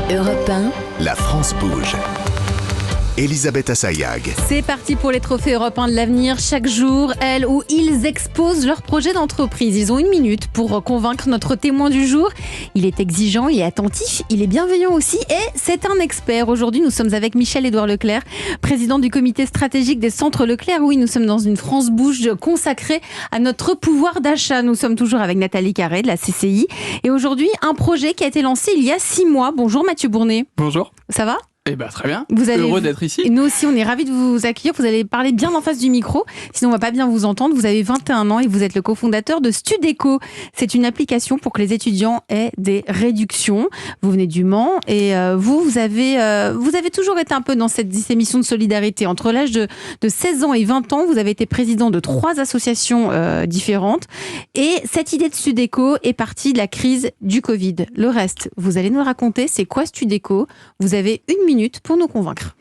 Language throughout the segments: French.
Europe 1, La France bouge. Elisabeth Assayag. C'est parti pour les trophées européens de l'avenir. Chaque jour, elles ou ils exposent leur projet d'entreprise. Ils ont 1 minute pour convaincre notre témoin du jour. Il est exigeant, il est attentif, il est bienveillant aussi et c'est un expert. Aujourd'hui, nous sommes avec Michel-Édouard Leclerc, président du comité stratégique des centres Leclerc. Oui, nous sommes dans une France bouge consacrée à notre pouvoir d'achat. Nous sommes toujours avec Nathalie Carré de la CCI. Et aujourd'hui, un projet qui a été lancé il y a 6 mois. Bonjour Mathieu Bournet. Bonjour. Ça va ? Eh ben très bien, Heureux d'être ici. Et nous aussi, on est ravis de vous accueillir. Vous allez parler bien en face du micro, sinon on va pas bien vous entendre. Vous avez 21 ans et vous êtes le cofondateur de Studeco. C'est une application pour que les étudiants aient des réductions. Vous venez du Mans et vous avez toujours été un peu dans cette émission de solidarité. Entre l'âge de 16 ans et 20 ans, vous avez été président de 3 associations différentes. Et cette idée de Studeco est partie de la crise du Covid. Le reste, vous allez nous le raconter. C'est quoi Studeco ? Vous avez 1 minute pour nous convaincre.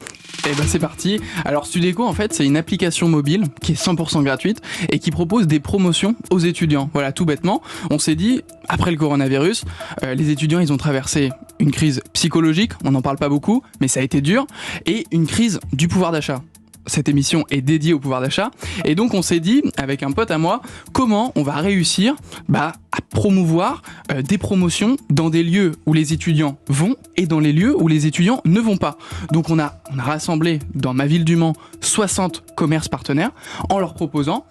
Eh ben c'est parti. Alors Studeco en fait c'est une application mobile qui est 100% gratuite et qui propose des promotions aux étudiants. Voilà, tout bêtement, on s'est dit après le coronavirus, les étudiants ils ont traversé une crise psychologique, on n'en parle pas beaucoup, mais ça a été dur, et une crise du pouvoir d'achat. Cette émission est dédiée au pouvoir d'achat. Et donc, on s'est dit, avec un pote à moi, comment on va réussir à promouvoir des promotions dans des lieux où les étudiants vont et dans les lieux où les étudiants ne vont pas. Donc, on a rassemblé dans ma ville du Mans 60 commerces partenaires en leur proposant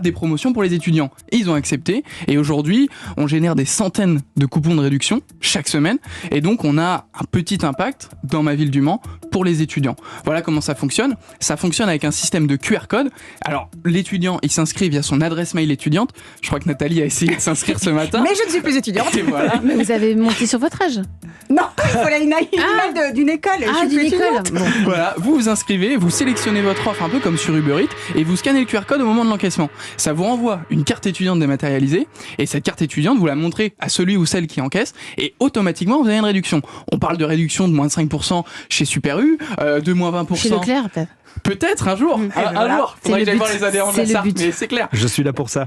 des promotions pour les étudiants. Et ils ont accepté. Et aujourd'hui, on génère des centaines de coupons de réduction chaque semaine. Et donc, on a un petit impact dans ma ville du Mans pour les étudiants. Voilà comment ça fonctionne. Ça fonctionne avec un système de QR code. Alors, l'étudiant, il s'inscrit via son adresse mail étudiante. Je crois que Nathalie a essayé de s'inscrire ce matin. Mais je ne suis plus étudiante. Et voilà. Mais vous avez monté sur votre âge ? Non, il faut une email d'une école. D'une école. Bon. Voilà, vous vous inscrivez, vous sélectionnez votre offre un peu comme sur Uber Eats et vous scannez le QR code au moment de l'encaissement. Ça vous renvoie une carte étudiante dématérialisée et cette carte étudiante, vous la montrez à celui ou celle qui encaisse et automatiquement, vous avez une réduction. On parle de réduction de moins de 5% chez Super U, de moins 20%. Chez Leclerc, peut-être. Peut-être un jour, un jour. Faudrait que j'aille voir les adhérents de la SART, mais c'est clair. Je suis là pour ça.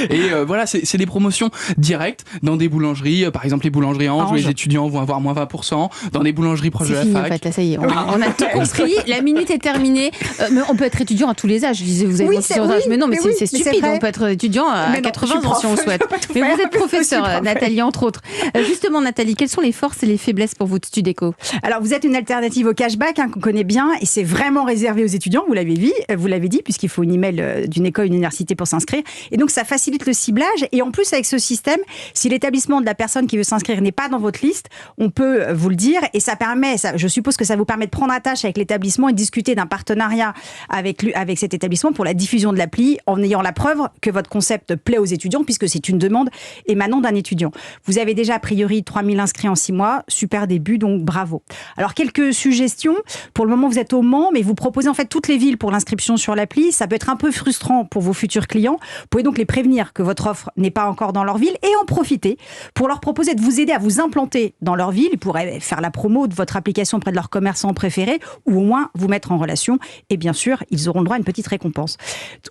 Et voilà, c'est des promotions directes dans des boulangeries, par exemple les boulangeries Ange, où les étudiants vont avoir moins 20%, dans des boulangeries proches de la fini, fac. En fait, là, ça y est, on a tout compris, la minute est terminée. Mais on peut être étudiant à tous les âges. Je disais, vous avez monté sur âge, mais non, mais c'est stupide. On peut être étudiant à 80 ans si on le souhaite. Mais vous êtes professeur, Nathalie, entre autres. Justement, Nathalie, quelles sont les forces et les faiblesses pour vous de Studeco ? Alors, vous êtes une alternative au cashback qu'on connaît bien et c'est vraiment réservé aux étudiants, vous l'avez dit, puisqu'il faut une email d'une école, une université pour s'inscrire. Et donc, ça facilite le ciblage. Et en plus, avec ce système, si l'établissement de la personne qui veut s'inscrire n'est pas dans votre liste, on peut vous le dire. Et ça permet, je suppose que ça vous permet de prendre attache avec l'établissement et de discuter d'un partenariat avec cet établissement pour la diffusion de l'appli, en ayant la preuve que votre concept plaît aux étudiants, puisque c'est une demande émanant d'un étudiant. Vous avez déjà, a priori, 3000 inscrits en 6 mois. Super début, donc bravo. Alors, quelques suggestions. Pour le moment, vous êtes au Mans, mais vous proposez en fait toutes les villes pour l'inscription sur l'appli. Ça peut être un peu frustrant pour vos futurs clients. Vous pouvez donc les prévenir que votre offre n'est pas encore dans leur ville et en profiter pour leur proposer de vous aider à vous implanter dans leur ville. Ils pourraient faire la promo de votre application auprès de leurs commerçants préférés ou au moins vous mettre en relation. Et bien sûr, ils auront le droit à une petite récompense.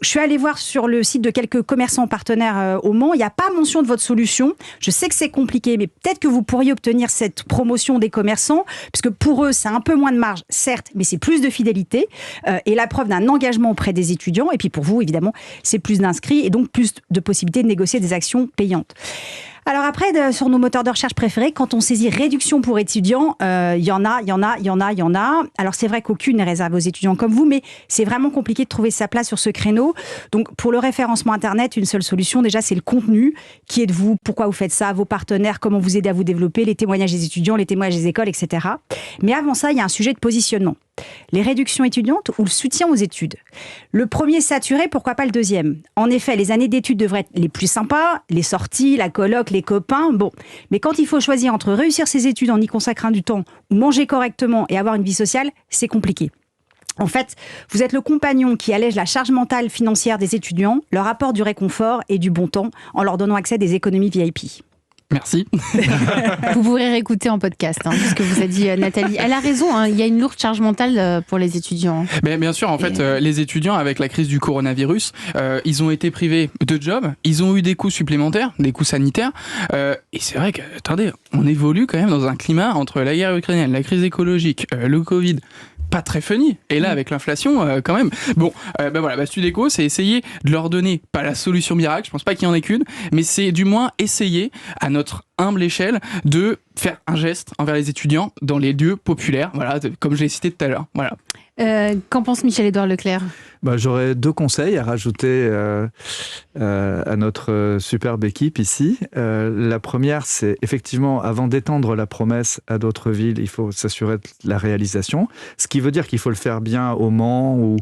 Je suis allée voir sur le site de quelques commerçants partenaires au Mans. Il n'y a pas mention de votre solution. Je sais que c'est compliqué, mais peut-être que vous pourriez obtenir cette promotion des commerçants, puisque pour eux, c'est un peu moins de marge, certes, mais c'est plus de fidélité. Et la preuve d'un engagement auprès des étudiants. Et puis pour vous, évidemment, c'est plus d'inscrits et donc plus de possibilités de négocier des actions payantes. Alors après, sur nos moteurs de recherche préférés, quand on saisit réduction pour étudiants, il y en a. Alors c'est vrai qu'aucune n'est réservée aux étudiants comme vous, mais c'est vraiment compliqué de trouver sa place sur ce créneau. Donc pour le référencement Internet, une seule solution, déjà, c'est le contenu. Qui êtes-vous ? Pourquoi vous faites ça ? Vos partenaires ? Comment vous aider à vous développer ? Les témoignages des étudiants, les témoignages des écoles, etc. Mais avant ça, il y a un sujet de positionnement. Les réductions étudiantes ou le soutien aux études. Le premier saturé, pourquoi pas le deuxième ? En effet, les années d'études devraient être les plus sympas, les sorties, la coloc, les copains, bon. Mais quand il faut choisir entre réussir ses études en y consacrant du temps ou manger correctement et avoir une vie sociale, c'est compliqué. En fait, vous êtes le compagnon qui allège la charge mentale financière des étudiants, leur apporte du réconfort et du bon temps en leur donnant accès à des économies VIP. Merci. Vous pourrez réécouter en podcast, ce que vous a dit Nathalie. Elle a raison, il y a une lourde charge mentale pour les étudiants. Mais bien sûr, en fait, les étudiants, avec la crise du coronavirus, ils ont été privés de job, ils ont eu des coûts supplémentaires, des coûts sanitaires. Et c'est vrai que, attendez, on évolue quand même dans un climat entre la guerre ukrainienne, la crise écologique, le Covid. Pas très funny. Et là, avec l'inflation, quand même. Bon, Studeco, c'est essayer de leur donner, pas la solution miracle, je pense pas qu'il y en ait qu'une, mais c'est du moins essayer, à notre humble échelle, de faire un geste envers les étudiants dans les lieux populaires, voilà, comme je l'ai cité tout à l'heure. Voilà. Qu'en pense Michel-Édouard Leclerc ? J'aurais 2 conseils à rajouter à notre superbe équipe ici. La première, c'est effectivement, avant d'étendre la promesse à d'autres villes, il faut s'assurer de la réalisation. Ce qui veut dire qu'il faut le faire bien au Mans ou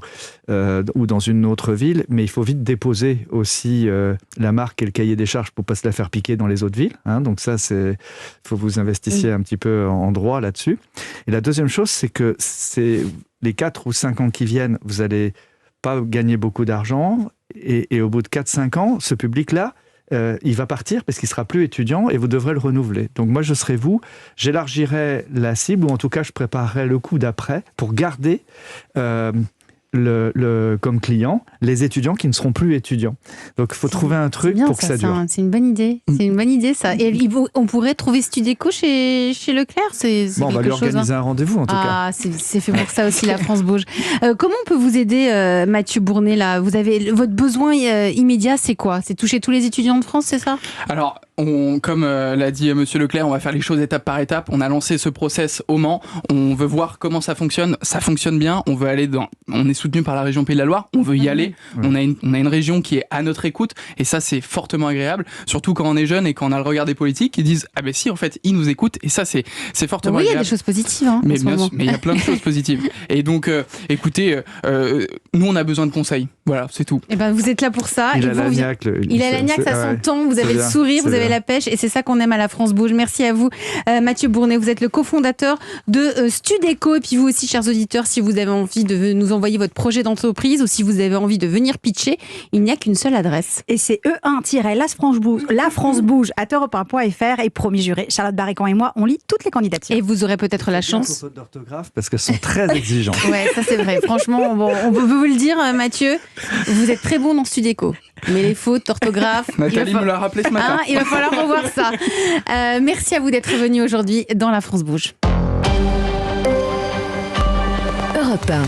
dans une autre ville, mais il faut vite déposer aussi la marque et le cahier des charges pour ne pas se la faire piquer dans les autres villes. Donc ça, il faut que vous investissiez un petit peu en droit là-dessus. Et la deuxième chose, c'est que les 4 ou 5 ans qui viennent, vous allez pas gagner beaucoup d'argent et au bout de 4-5 ans, ce public-là, il va partir parce qu'il sera plus étudiant et vous devrez le renouveler. Donc moi, je serai vous, j'élargirai la cible ou en tout cas, je préparerai le coup d'après pour garder comme client les étudiants qui ne seront plus étudiants. Donc il faut trouver un truc pour que ça dure. C'est une bonne idée. C'est une bonne idée ça. Et on pourrait trouver Studeco chez Leclerc. On va lui organiser un rendez-vous en tout cas. C'est fait pour ça aussi la France bouge. Comment on peut vous aider, Mathieu Bournet là ? Vous avez votre besoin immédiat, c'est quoi ? C'est toucher tous les étudiants de France, c'est ça ? Alors, comme l'a dit Monsieur Leclerc, on va faire les choses étape par étape. On a lancé ce process au Mans. On veut voir comment ça fonctionne. Ça fonctionne bien. On veut aller on est soutenu par la région Pays de la Loire. On veut y aller. On a une région qui est à notre écoute. Et ça, c'est fortement agréable. Surtout quand on est jeune et quand on a le regard des politiques qui disent, ah ben si, en fait, ils nous écoutent. Et ça, c'est fortement agréable. Oui, il y a des choses positives. Mais il y a plein de choses positives. Et donc, écoutez, nous, on a besoin de conseils. Voilà, c'est tout. Et vous êtes là pour ça. Il a la niaque, ça s'entend. Vous avez le sourire, vous avez la pêche. Et c'est ça qu'on aime à la France Bouge. Merci à vous, Mathieu Bournet. Vous êtes le cofondateur de Studeco. Et puis vous aussi, chers auditeurs, si vous avez envie de nous envoyer votre projet d'entreprise ou si vous avez envie de venir pitcher, il n'y a qu'une seule adresse. Et c'est lafrancebouge@europe1.fr et promis juré, Charlotte Barrécan et moi, on lit toutes les candidatures. Et vous aurez peut-être la chance. Fautes d'orthographe parce qu'elles sont très exigeantes. Ouais, ça c'est vrai. Franchement, on peut vous le dire, Mathieu, vous êtes très bon dans Studeco. Mais les fautes d'orthographe... Nathalie me l'a rappelé ce matin. Il va falloir revoir ça. Merci à vous d'être venu aujourd'hui dans La France Bouge. Europe 1.